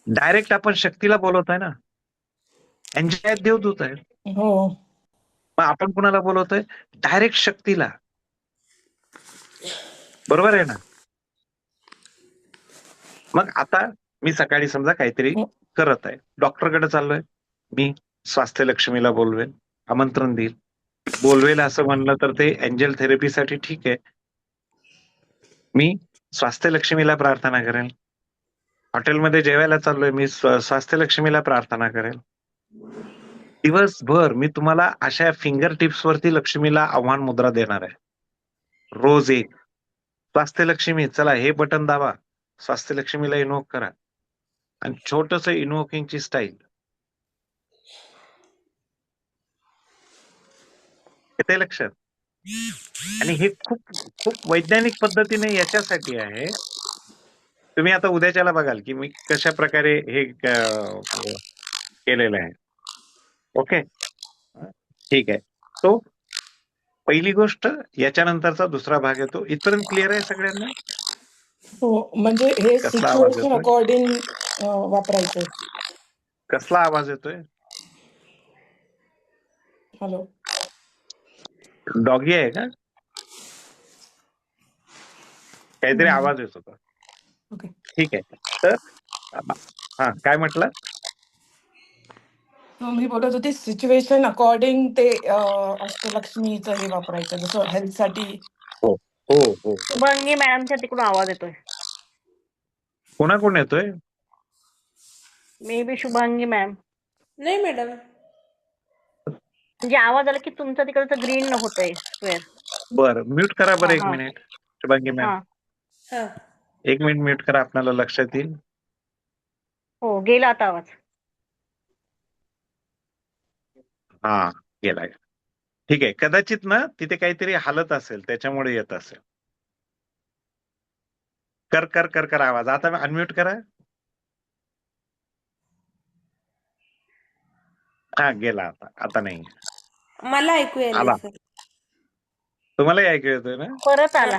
डायरेक्ट आपण शक्तीला बोलवत आहे ना, यांच्या आहेत देवदूत आहेत. हो. मग आपण कुणाला बोलवतोय? डायरेक्ट शक्तीला. बरोबर आहे ना. मग आता मी सकाळी समजा काहीतरी करत आहे, डॉक्टरकडे चाललोय, मी स्वास्थ्य लक्ष्मीला बोलवेन, आमंत्रण देईल. बोलवेल असं म्हणलं तर ते एंजल थेरपीसाठी ठीक आहे. मी स्वास्थ्य लक्ष्मीला प्रार्थना करेल. हॉटेलमध्ये जेवायला चाललोय, मी स्वास्थ्य लक्ष्मीला प्रार्थना करेल. दिवसभर मी तुम्हाला अशा फिंगर टिप्स वरती लक्ष्मीला आव्हान मुद्रा देणार आहे. रोज एक. स्वास्थ्य लक्ष्मी चला हे बटन दाबा, स्वास्थ्य लक्ष्मीला इन्व्होक करा. आणि छोटस इन्व्होकिंगची स्टाईल. येते लक्षात. आणि हे खूप खूप वैज्ञानिक पद्धतीने याच्यासाठी आहे. तुम्ही आता उद्याच्याला बघाल की मी कशा प्रकारे हे केलेलं आहे. ओके, ठीक आहे. तो पहिली गोष्ट. याच्यानंतरचा दुसरा भाग येतो. इथपर्यंत क्लिअर आहे सगळ्यांना? हो, म्हणजे हे कसला आवाज सिच्युएशन येतोय? अकॉर्डिंग वापरायचं. कसला आवाज येतोय? हॅलो. डॉगी आहे का? काहीतरी आवाज येत होता. ओके. ठीक आहे. तर हा काय म्हटलं? मी बोलत होते सिच्युएशन अकॉर्डिंग ते अष्टलक्ष्मीचं हे वापरायचं, जसं हेल्थसाठी. हो हो हो. शुभांगी मॅडमच्या तिकडून आवाज येतोय. कोणाकडून येतोय? May be Shubhangi ma'am. नाही मॅडम. म्हणजे आवाज आला की तुमचं तिकडचं ग्रीन होतंय स्क्वेअर. बरं, म्यूट करा बरं हा, 1 हा. मिनिट. शुभांगी मॅम हा. हा 1 मिनिट म्यूट करा, आपल्याला लक्षात येईल. हो, गेला आता आवाज. हा गेलाय. ठीक आहे. कदाचित ना तिथे काहीतरी हालत असेल त्याच्यामुळे येत असेल. कर कर कर कर आवाज. आता अनम्यूट करा. हा गेला आता. आता नाही मला ऐकू यायलंय आला. सर. तुम्हालाही ऐकू येतोय ना? परत आला.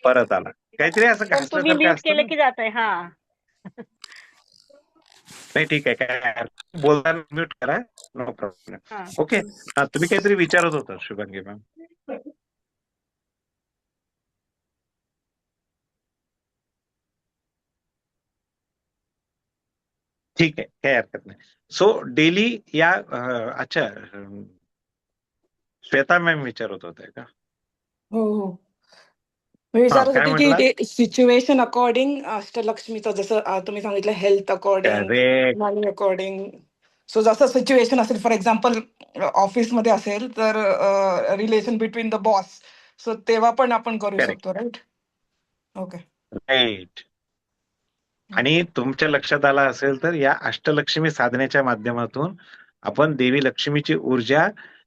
परत आला. काहीतरी असं पण तुम्ही घासल्यासारखं म्यूट असतं केलं ना. की जात आहे. हा. नाही ठीक आहे. काय बोलताना म्यूट करा. No problem. हा. ओके. हा तुम्ही काहीतरी विचारत होता शुभांगी मॅम. ठीक आहे, काही हरकत नाही. सो डेली या अच्छा श्वेता मॅम विचारत होते का? हो हो. मी विचारत काय होते की म्हटलं? ते सिच्युएशन अकॉर्डिंग अष्टलक्ष्मीचं, जसं तुम्ही सांगितलं हेल्थ अकॉर्डिंग, करेक्ट. मनी अकॉर्डिंग. सो जसं सिच्युएशन असेल, फॉर एक्झाम्पल ऑफिसमध्ये असेल तर relation between the boss, so तेव्हा पण आपण करू करेक्ट. शकतो, राईट? ओके. राईट. आणि तुमच्या लक्षात आलं असेल तर या अष्टलक्ष्मी साधनेच्या माध्यमातून आपण देवी लक्ष्मीची ऊर्जा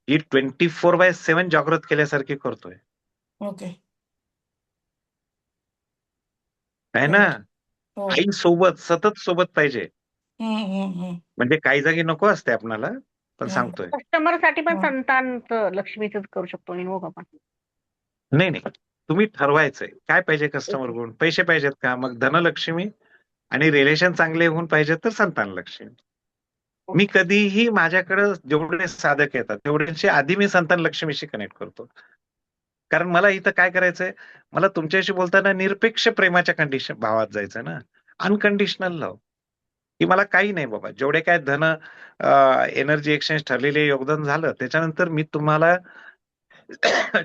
ही 24/7 जागृत केल्यासारखी करतोय. ओके. आहे ना? राईट. हो. आई सोबत, सतत सोबत पाहिजे. हम्म. म्हणजे काही जागी नको असते आपणाला, पण हम्म. सांगतोय. कस्टमरसाठी पण हा. संतांचं लक्ष्मीच करू शकतो इन्व्होक आपण. नाही नाही, तुम्ही ठरवायचंय काय पाहिजे कस्टमर ओके. कडून. पैसे पाहिजेत का? मग धनलक्ष्मी. आणि रिलेशन चांगले होऊन पाहिजे तर संतान लक्ष्मी. मी ओके. कधीही माझ्याकडे जेवढे साधक येतात तेवढ्यांशी आधी मी संतान लक्ष्मीशी कनेक्ट करतो. कारण मला इथं काय करायचंय, मला तुमच्याशी बोलताना निरपेक्ष प्रेमाच्या कंडिशन भावात जायचं ना. Unconditional love. की मला काही नाही बाबा, जेवढे काय धन एनर्जी एक्सचेंज ठरलेले योगदान झालं त्याच्यानंतर मी तुम्हाला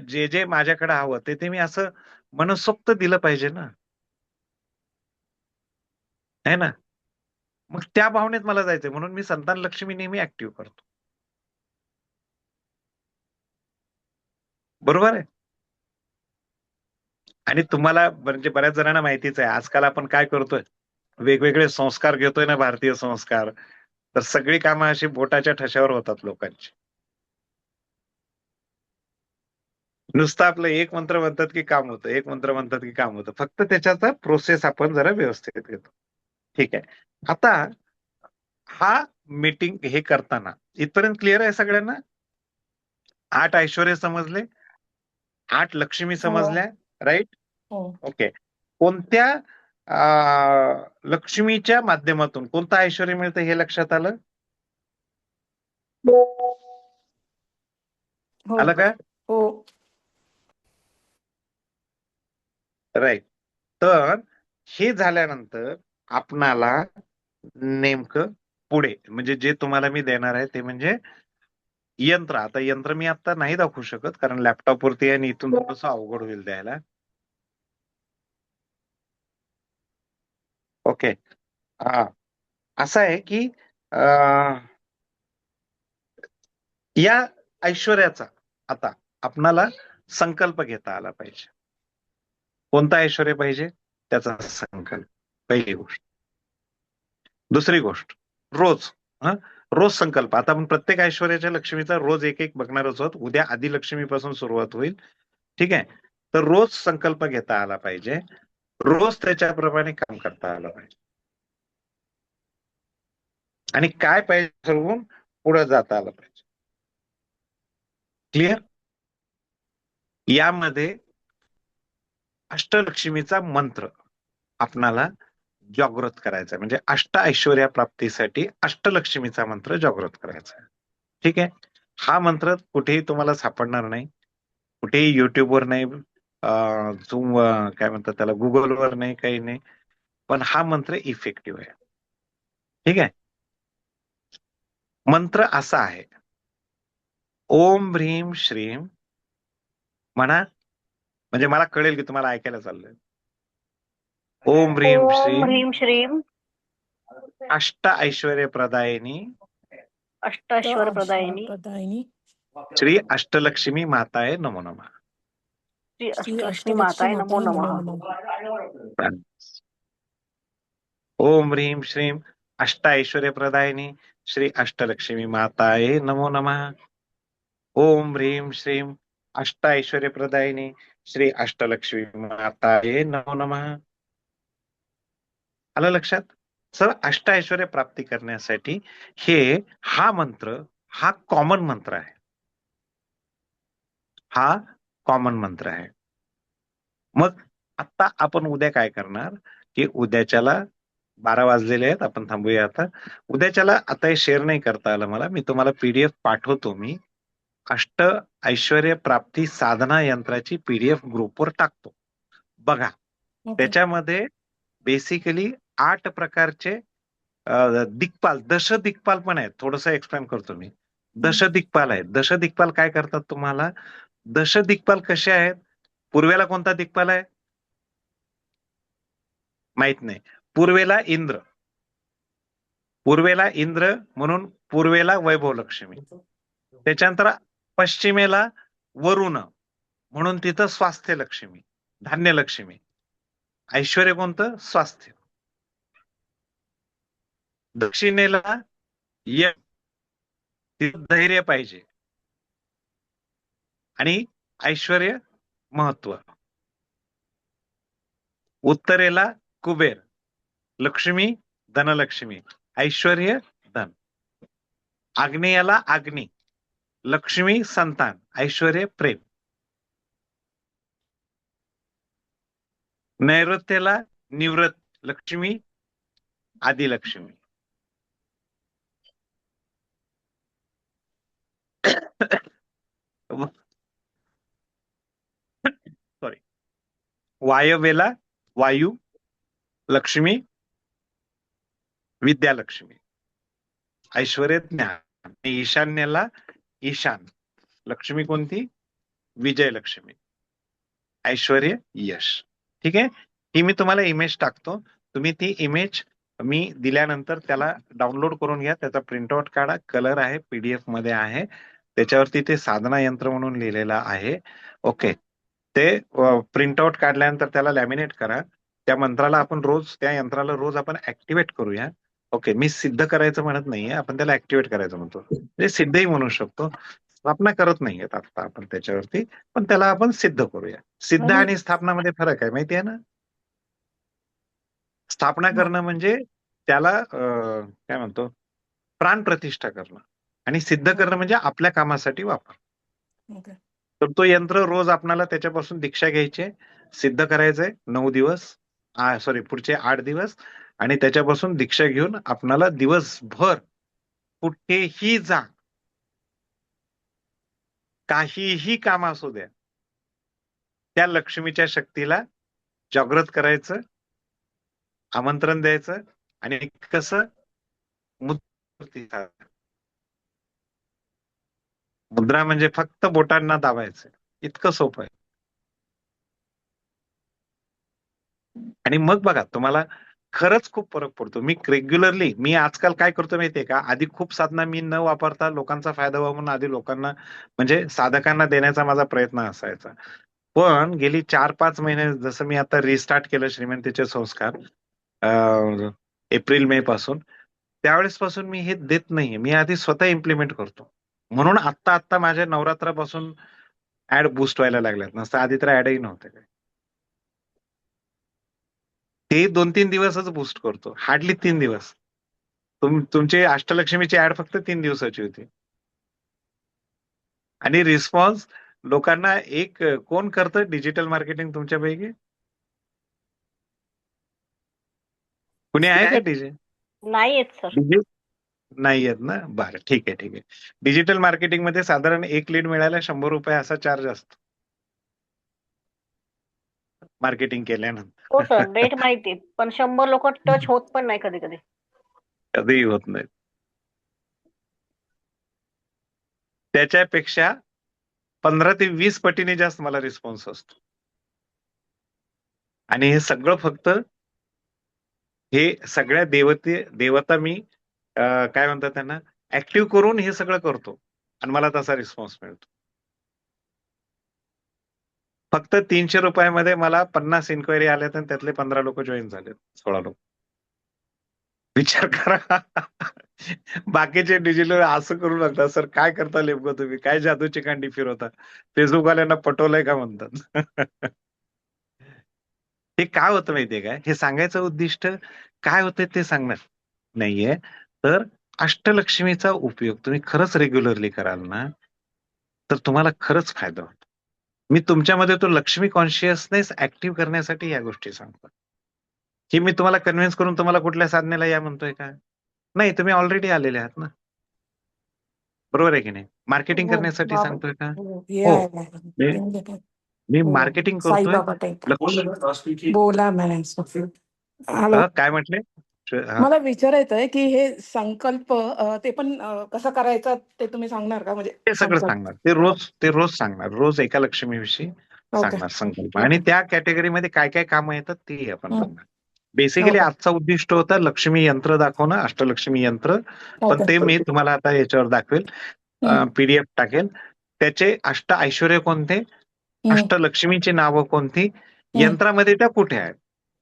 जे जे माझ्याकडे हवं ते मी असं मनसोक्त दिलं पाहिजे ना. आहे ना. मग त्या भावनेत मला जायचंय म्हणून मी संतान लक्ष्मी नेहमी ऍक्टिव्ह करतो. बरोबर आहे. आणि तुम्हाला म्हणजे बऱ्याच जणांना माहितीच आहे, आजकाल आपण काय करतोय, वेगवेगळे संस्कार घेतोय ना, भारतीय संस्कार. तर सगळी कामं अशी बोटाच्या ठशावर होतात लोकांची. नुसतं आपलं एक मंत्र म्हणतात की काम होतं, एक मंत्र म्हणतात की काम होतं. फक्त त्याच्याचा प्रोसेस आपण जरा व्यवस्थित घेतो. ठीक आहे. आता हा मीटिंग हे करताना इथपर्यंत क्लिअर आहे सगळ्यांना? 8 ऐश्वर्य समजले, 8 लक्ष्मी हो समजल्या, राईट? हो ओके. कोणत्या लक्ष्मीच्या माध्यमातून कोणतं ऐश्वर्य मिळतं हे लक्षात आलं? हो आलं का? हो राईट. तर हे झाल्यानंतर आपणाला नेमकं पुढे म्हणजे जे तुम्हाला मी देणार आहे ते म्हणजे यंत्र. आता यंत्र मी आता नाही दाखवू शकत कारण लॅपटॉप वरती आहे आणि इथून थोडंसं अवघड होईल द्यायला. ओके. हा असं आहे की या ऐश्वर्याचा आता आपणाला संकल्प घेता आला पाहिजे. कोणता ऐश्वर्य पाहिजे त्याचा संकल्प, पहिली गोष्ट. दुसरी गोष्ट, रोज रोज संकल्प. आता आपण प्रत्येक ऐश्वर्याच्या लक्ष्मीचा रोज एक एक बघणारच आहोत. उद्या आदिलक्ष्मीपासून सुरुवात होईल. ठीक आहे. तर रोज संकल्प घेता आला पाहिजे, रोज त्याच्याप्रमाणे काम करता आलं पाहिजे आणि काय पाहिजे ठरवून पुढे जाता आलं पाहिजे. क्लिअर? यामध्ये अष्टलक्ष्मीचा मंत्र आपणाला जागृत करायचा आहे. म्हणजे अष्ट ऐश्वर्या प्राप्तीसाठी अष्टलक्ष्मीचा मंत्र जागृत करायचा आहे. ठीक आहे. हा मंत्र कुठेही तुम्हाला सापडणार नाही, कुठेही युट्यूबवर नाही, झूम काय म्हणतात त्याला, गुगलवर नाही, काही नाही. पण हा मंत्र इफेक्टिव्ह आहे. ठीक आहे. मंत्र असा आहे, ओम ह्रीम श्रीम म्हणा, म्हणजे मला कळेल की तुम्हाला ऐकायला चाललंय. ओम ह्रीम ओम श्रीम ह्रीम श्रीम अष्ट ऐश्वर्य प्रदायिनी अष्टाश्वर प्रदायिनी प्रदायिनी श्री अष्टलक्ष्मी माताय नमो नमः. श्री श्री अष्टलक्ष्मी अष्टलक्ष्मी माताय नमो माताय नमः. नमो नमः. ओम ह्रीम श्रीम अष्ट ऐश्वर्य प्रदायिनी श्री अष्टलक्ष्मी माताय नमो नमः. ओम ह्रीम श्रीम अष्ट ऐश्वर्य प्रदायिनी श्री अष्टलक्ष्मी माताय नमो नमः. आलं लक्षात? सर अष्ट ऐश्वर्य प्राप्ती करण्यासाठी हा मंत्र हा कॉमन मंत्र आहे. हा कॉमन मंत्र आहे. मग आता आपण उद्या काय करणार की उद्याच्याला 12 वाजलेले आहेत, आपण थांबूया आता. उद्याच्याला आता हे शेअर नाही करता आलं मला, मी तुम्हाला पीडीएफ पाठवतो. मी अष्ट ऐश्वर्य प्राप्ती साधना यंत्राची पीडीएफ ग्रुपवर टाकतो, बघा. ओके त्याच्यामध्ये बेसिकली 8 प्रकारचे दिक्पाल, दश दिक्पाल पण आहेत. थोडस एक्सप्लेन करतो मी. दश दिक्पाल आहेत. दश दिक्पाल काय करतात तुम्हाला? दश दिक्पाल कसे आहेत? पूर्वेला कोणता दिक्पाल आहे माहित नाही. पूर्वेला इंद्र, पूर्वेला इंद्र म्हणून पूर्वेला वैभव लक्ष्मी. त्याच्यानंतर पश्चिमेला वरुण म्हणून तिथं स्वास्थ्य लक्ष्मी, धान्य लक्ष्मी. ऐश्वर्य कोणतं? स्वास्थ्य. दक्षिणेला यश, तिथं धैर्य पाहिजे आणि ऐश्वर्य महत्व. उत्तरेला कुबेर, लक्ष्मी धनलक्ष्मी, ऐश्वर्य धन. आग्नेयाला अग्नी, लक्ष्मी संतान, ऐश्वर्य प्रेम. नैऋत्येला निवृत्त, लक्ष्मी आदिलक्ष्मी. सॉरी. वायव्येला वायू, लक्ष्मी विद्यालक्ष्मी, ऐश्वर्य ज्ञान. ईशान्येला ईशान, लक्ष्मी कोणती? विजयलक्ष्मी, ऐश्वर्य यश. ठीक आहे. ही मी तुम्हाला इमेज टाकतो. तुम्ही ती इमेज मी दिल्यानंतर त्याला डाउनलोड करून घ्या, त्याचा प्रिंटआउट काढा. कलर आहे, पीडीएफ मध्ये आहे. त्याच्यावरती ते साधना यंत्र म्हणून लिहिलेलं आहे. ओके. ते प्रिंटआउट काढल्यानंतर त्याला लॅमिनेट करा. त्या मंत्राला आपण रोज, त्या यंत्राला रोज आपण ऍक्टिव्हेट करूया. ओके. मी सिद्ध करायचं म्हणत नाहीये, आपण त्याला ऍक्टिव्हेट करायचं म्हणतो. म्हणजे सिद्धही म्हणू शकतो. स्थापना करत नाहीये आता आपण त्याच्यावरती, पण त्याला आपण सिद्ध करूया. सिद्ध आणि आणि स्थापनामध्ये फरक आहे, माहिती आहे ना? स्थापना करणं म्हणजे त्याला काय म्हणतो, प्राण प्रतिष्ठा करणं, आणि सिद्ध करणं म्हणजे आपल्या कामासाठी वापर. ओके. तर तो यंत्र रोज आपणाला त्याच्यापासून दीक्षा घ्यायची आहे, सिद्ध करायचंय 9 दिवस, सॉरी पुढचे 8 दिवस, आणि त्याच्यापासून दीक्षा घेऊन आपणाला दिवसभर कुठेही जा, काहीही काम असू द्या, त्या लक्ष्मीच्या शक्तीला जागृत करायचं, आमंत्रण द्यायचं, आणि कसं मुद्रा मुद्रा म्हणजे फक्त बोटांना दाबायचं, इतकं सोपं आहे. आणि मग बघा तुम्हाला खरंच खूप फरक पडतो. मी आजकाल काय करतो माहितीये का, आधी खूप साधना मी न वापरता लोकांचा फायदा व्हावा म्हणून आधी लोकांना म्हणजे साधकांना देण्याचा माझा प्रयत्न असायचा. पण गेली 4-5 महिने जसं मी आता रिस्टार्ट केलं श्रीमंतीचे संस्कार एप्रिल मे पासून, त्यावेळेस पासून मी हे देत नाहीये. मी आधी स्वतः इम्प्लिमेंट करतो. म्हणून आत्ता माझ्या नवरात्रापासून ऍड बूस्ट व्हायला लागल्यात, नसतं आधी तर ऍडही नव्हते. ते 2-3 दिवसच बूस्ट करतो, हार्डली 3 दिवस. तुमची अष्टलक्ष्मीची ऍड फक्त 3 दिवसाची होती. आणि रिस्पॉन्स लोकांना कोण करतं डिजिटल मार्केटिंग तुमच्यापैकी? कुणी आहे का नाही येत सर. नाही आहेत ना? बरं, ठीक आहे. डिजिटल मार्केटिंग मध्ये साधारण 1 लीड मिळायला ₹100 असा चार्ज असतो मार्केटिंग केल्यानंतर. हो सर, डेट माहिती, पण 100 लोक टच होत पण नाही कधी कधी. कधीही होत नाही. त्याच्यापेक्षा 15 ते 20 पटीने जास्त मला रिस्पॉन्स असतो. आणि हे सगळं फक्त हे सगळ्या देवता मी काय म्हणतात त्यांना ऍक्टिव्ह करून हे सगळं करतो, आणि मला तसा रिस्पॉन्स मिळतो. फक्त ₹300 मला 50 इन्क्वायरी आल्यात आणि त्यातले 15 लोक जॉईन झालेत, 16 लोक. विचार करा. बाकीचे डिजिटल असं करू लागतात, सर काय करता नेमकं तुम्ही, काय जादूची कांडी फिरवता, फेसबुकवाल्यांना पटवलंय का म्हणतात. हे काय होतं माहितीये का, हे सांगायचं उद्दिष्ट काय होतं ते सांगणार नाहीये, तर अष्टलक्ष्मीचा उपयोग तुम्ही खरंच रेग्युलरली कराल ना, तर तुम्हाला खरंच फायदा होतो. मी तुमच्यामध्ये तो लक्ष्मी कॉन्शियसनेस ऍक्टिव्ह करण्यासाठी या गोष्टी सांगतो. की मी तुम्हाला कन्व्हिन्स करून तुम्हाला कुठल्या साधनेला या म्हणतोय का? नाही, तुम्ही ऑलरेडी आलेले आहात ना. बरोबर आहे की नाही? मार्केटिंग हो, करण्यासाठी बाबा. सांगतोय का? हो, हे हो. आहे मॅडम. मी मी हो, मार्केटिंग करतोय. साईबाबा टाईप. बोला मॅडम. हॅलो. काय म्हटले? हा. मला विचारायचं आहे की हे संकल्प ते पण कसं करायचं ते तुम्ही सांगणार का, म्हणजे ते सगळं संकल्प? सांगणार. ते रोज सांगणार. रोज एका लक्ष्मीविषयी ओके. सांगणार संकल्प. आणि त्या कॅटेगरीमध्ये काय काय कामं येतात तेही आपण सांगणार. Basically okay. आजचा उद्दिष्ट होता लक्ष्मी यंत्र दाखवणं, अष्टलक्ष्मी यंत्र. पण ते मी तुम्हाला आता याच्यावर दाखवेल, पीडीएफ टाकेल. त्याचे ऐश्वर्य कोणते, अष्टलक्ष्मीची नावं कोणती, यंत्रामध्ये त्या कुठे आहेत,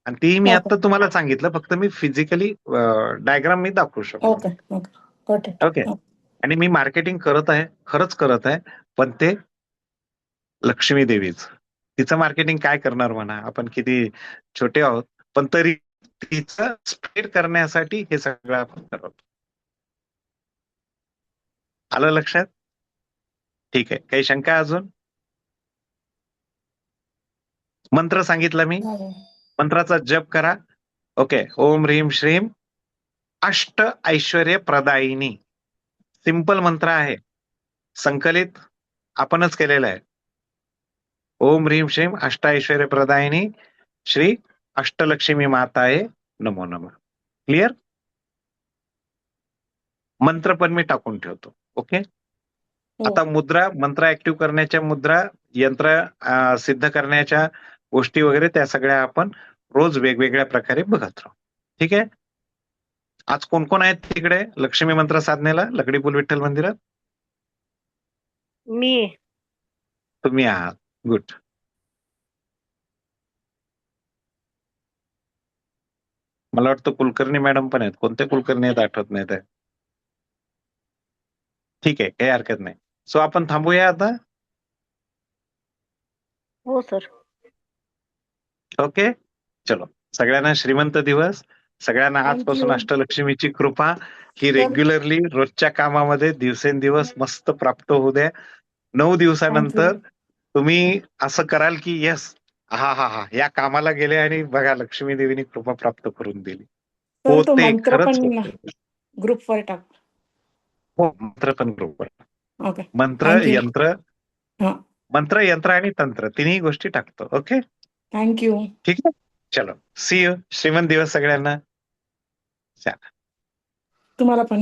आणि तीही मी आता तुम्हाला सांगितलं, फक्त मी फिजिकली डायग्राम मी दाखवू शकतो. ओके. आणि मी मार्केटिंग करत आहे, खरंच करत आहे, पण ते लक्ष्मी देवीच. तिचं मार्केटिंग काय करणार म्हणा, आपण किती छोटे आहोत, पण तरी तिचं स्प्रेड करण्यासाठी हे सगळं आपण करतो. आलं लक्षात? ठीक आहे. काही शंका अजून? मंत्र सांगितला मी, मंत्राचा जप करा. ओके. ओम ह्रीम श्रीम अष्ट ऐश्वर्य प्रदायिनी. सिंपल मंत्र आहे, संकलित आपणच केलेलं आहे. ओम ह्रीम श्रीम अष्ट ऐश्वर्य प्रदायिनी श्री अष्टलक्ष्मी माताये नमो नमः. क्लिअर? मंत्र पण मी टाकून ठेवतो. ओके. आता मुद्रा, मंत्र ऍक्टिव्ह करण्याच्या मुद्रा, यंत्र सिद्ध करण्याच्या गोष्टी वगैरे त्या सगळ्या आपण रोज वेगवेगळ्या प्रकारे बघत राहू. ठीक आहे. आज कोण कोण आहेत तिकडे लक्ष्मी मंत्र साधनेला लकडी विठ्ठल मंदिरात? मी. तुम्ही आहात. गुड. मला वाटतं कुलकर्णी मॅडम पण आहेत. कोणते कुलकर्णी आहेत आठवत नाहीत. ठीक आहे, काही हरकत नाही. सो आपण थांबूया आता. हो सर. ओके. चलो, सगळ्यांना श्रीमंत दिवस. सगळ्यांना आजपासून अष्टलक्ष्मीची कृपा ही रेग्युलरली रोजच्या कामामध्ये दिवसेंदिवस मस्त प्राप्त होऊ द्या. 9 दिवसानंतर तुम्ही असं कराल की येस, हा हा हा, या कामाला गेले आणि बघा लक्ष्मी देवीने कृपा प्राप्त करून दिली. तर तो होते, मंत्र खरंच पण होते. ग्रुपवर टाक. हो, मंत्र पण बरोबर. ओके, मंत्र, थँक्यू. यंत्र, हा, मंत्र, यंत्र आणि तंत्र तिन्ही गोष्टी टाकतो. Okay, thank you. ठीक आहे. चलो, सी यू. श्रीमंत दिवस सगळ्यांना. चला. तुम्हाला पण.